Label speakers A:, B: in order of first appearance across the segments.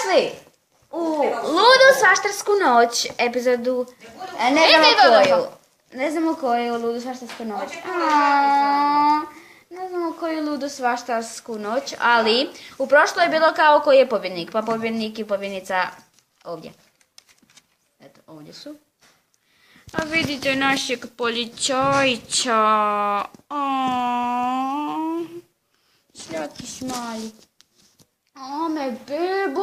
A: Dobrodošli u Ludu svaštarsku noć, epizodu, ne znamo koju Ludu svaštarsku noć, ne znamo koju Ludu svaštarsku noć, ali u prošloj je bilo kao koji je pobjednik, pa pobjednik i pobjednica ovdje. Eto, ovdje su. A vidite našeg policajca. Slatkiš mali. Me bebo.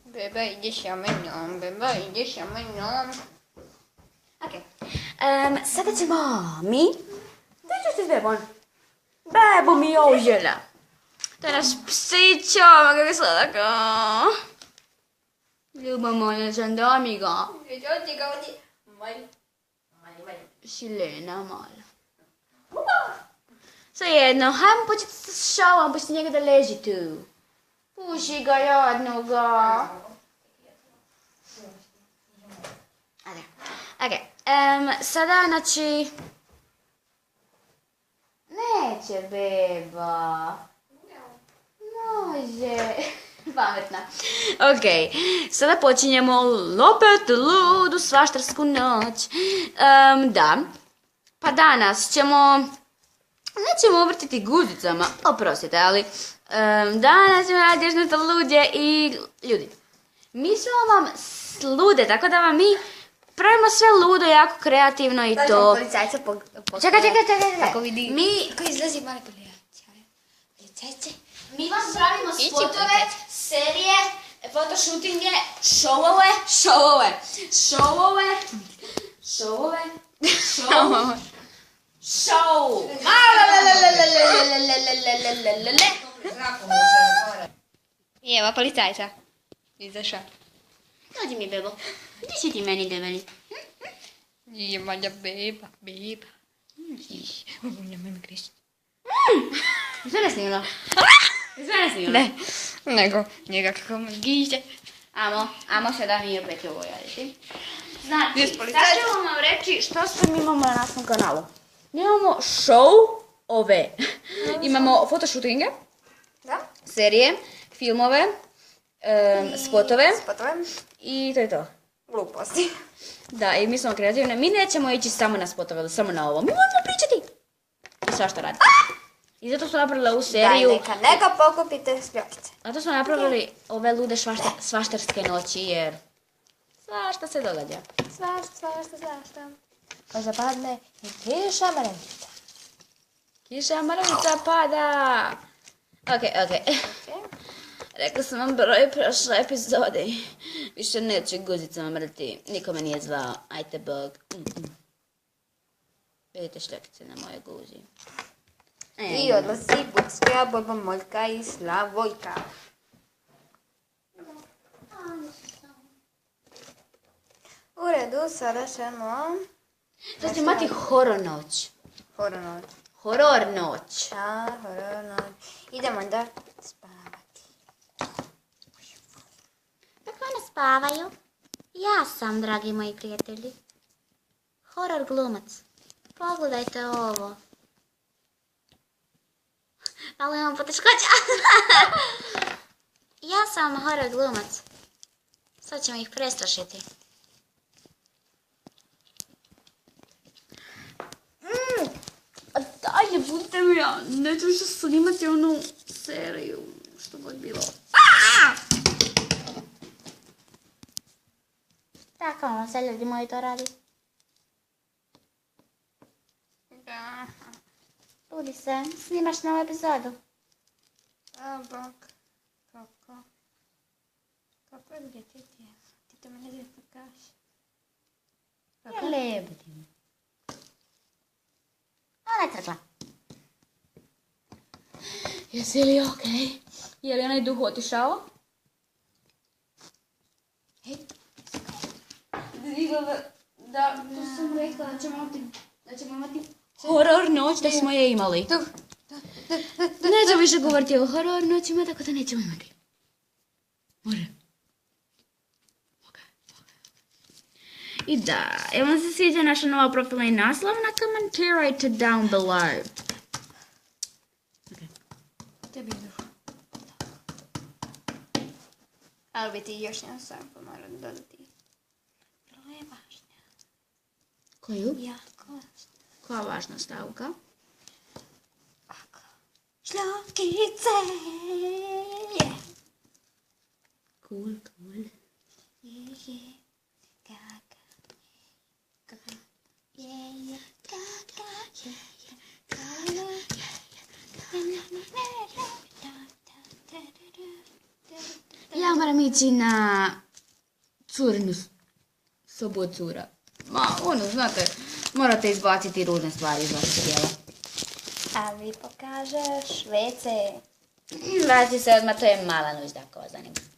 A: Beba, ideš ja menom. Beba, ideš ja menom. Ok. Sada ćemo mi. Gdje ćeš ti s bebom? Bebu mi je užela. To je naš psićo. Kako je slatko. Ljubav moja, žandami ga. Gdje ga ovdje? Šilena mala. Svejedno, hajmo početi sa šalom, početi njega da leži tu. Puši ga jadnoga. Ok, sada, znači... Neće beba. Može. Pametna. Ok, sada počinjemo opet ludu svaštarsku noć. Da, pa danas ćemo... Nećemo obrtiti guzicama, oprostite, ali danas ćemo raditi nešto luđe i ljudi. Mi smo vam lude, tako da vam mi pravimo sve ludo, jako kreativno i to.
B: Policajca
A: Čekaj.
B: Tako vidi.
A: Mi,
B: koji izlazi mali policajce.
A: Mi vam pravimo spotove, serije, fotoshootinge, šovove. Show!
B: I evo policajca. Izašao.
A: Dođi mi, bebo. Gdje si ti meni debeli?
B: Nije malja beba. Nemoj mi krišiti.
A: Sve ne snimila?
B: Ne, nego njega kako me giže.
A: Amo sada mi opet ovo raditi. Znači, sad ću vam reći što sve mi imamo na našem kanalu. Mi imamo show-ove. Imamo fotoshootinge, serije, filmove, spotove i to je to.
B: Gluposti.
A: Da, i mi smo kreativne. Mi nećemo ići samo na spotove, ali samo na ovo. Mi moramo pričati. I svašta raditi. I zato smo napravili ovu seriju.
B: Neka pokupite spjokice.
A: Zato smo napravili ove lude svaštarske noći, jer svašta se događa.
B: Svašta. Pa zapadne i kiša maravica.
A: Kiša maravica pada. Ok. Rekla sam vam broj prošle epizode. Više neću guzicama mrti. Niko me nije zvao. Ajte bog. Vidite šljakice na moje guzi.
B: I odlazi Bucka, Boba Moljka i Slavojka. U redu, sada ćemo...
A: Sad ćemo imati horor noć. Horor noć.
B: Idemo da spavati.
C: Kako ne spavaju? Ja sam, dragi moji prijatelji. Horor glumac. Pogledajte ovo. Ali imam poteškoća. Ja sam horor glumac. Sad ćemo ih prestrašiti.
A: Daj, budite mi, ja neću više snimati onu seriju, što god bilo.
C: Tako ono se ljudi moji to radi.
B: Da.
C: Budi se, snimaš novu epizodu.
B: Bog. Kako je gdje ti je? Ti to mene direktno kaži.
A: Ja lebedim.
C: Ona je trgla.
A: Jesi li okej? Je li onaj duh otišao? Hej. Da, to sam rekla da ćemo imati horor noć, da smo je imali. Nećemo više govoriti o horor noćima, tako da nećemo imati. Može. I da, evo vam se sviđa naša nova profila i naslovna, komentirajte down below.
B: Tebi duh. Ali bi ti još jedan sam pomorao dodati. Vrlo je važno.
A: Koju?
B: Jako važno.
A: Koja važna stavka?
B: Šljokice!
A: Cool. Ja moram ići na curinu sobu od cura. Znate, morate izbaciti ružne stvari iz vašeg tijela.
B: A vi pokažeš WC.
A: Vrati se odmah, to je mala nuždakova za njega.